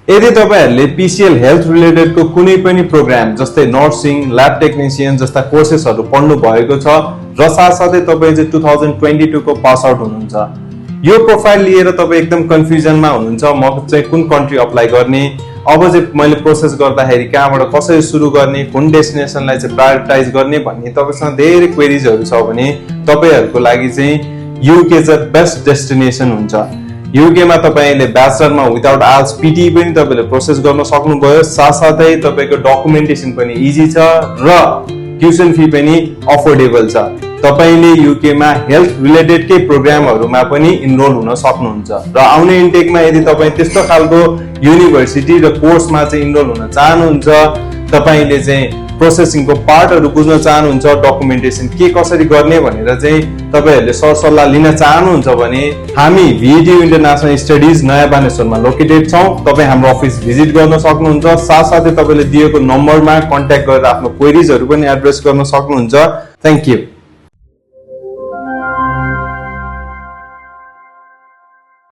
यदि तपाईहरुले PCL health रिलेटेडको कुनै पनि प्रोग्राम जस्तै नर्सिङ, ल्याब टेक्निशियन जस्ता कोर्सेसहरु पढ्नु भएको छ र साथसाथै तपाई चाहिँ 2022 को पास आउट हुनुहुन्छ, यो प्रोफाइल लिएर तपाई एकदम कन्फ्युजनमा हुनुहुन्छ, म चाहिँ कुन कन्ट्री अप्लाई गर्ने, अब चाहिँ मैले प्रोसेस गर्दाखेरि कहाँबाट कसरी सुरु गर्ने, कुन डेस्टिनेसनलाई चाहिँ प्रायोरिटाइज गर्ने भन्ने तपाईसँग धेरै क्वेरीजहरु छ भने तपाईहरुको लागि चाहिँ युके चाहिँ बेस्ट डेस्टिनेसन हुन्छ। युके मा तपाईले ब्याचलरमा विदाउट आइएलटीएस पीटी पनि तपाईले प्रोसेस गर्न सक्नुभयो, साथसाथै तपाईको डकुमेन्टेसन पनि इजी छ र ट्युसन फी पनि अफोर्डेबल छ। तपाईले युके मा हेल्थ रिलेटेड के प्रोग्रामहरुमा पनि इनरोल हुन सक्नुहुन्छ र आउने इन्टेकमा यदि तपाई त्यस्तो खालको युनिभर्सिटी र कोर्समा चाहिँ इनरोल हुन चाहनुहुन्छ, तपाईले चाहिँ प्रोसेसिङको पार्टहरु बुझ्न चाहनुहुन्छ, डकुमेन्टेसन के कसरी गर्ने भनेर चाहिँ तपाईहरुले सरसल्लाह लिन चाहनुहुन्छ भने हामी VETU इन्टरनेशनल स्टडीज नयाँ बानेश्वरमा लोकेटेड छौं। तपाई हाम्रो अफिस भिजिट गर्न सक्नुहुन्छ, साथसाथै तपाईले दिएको नम्बरमा कन्ट्याक्ट गरेर आफ्नो क्वेरीजहरु पनि एड्रेस गर्न सक्नुहुन्छ। Thank you.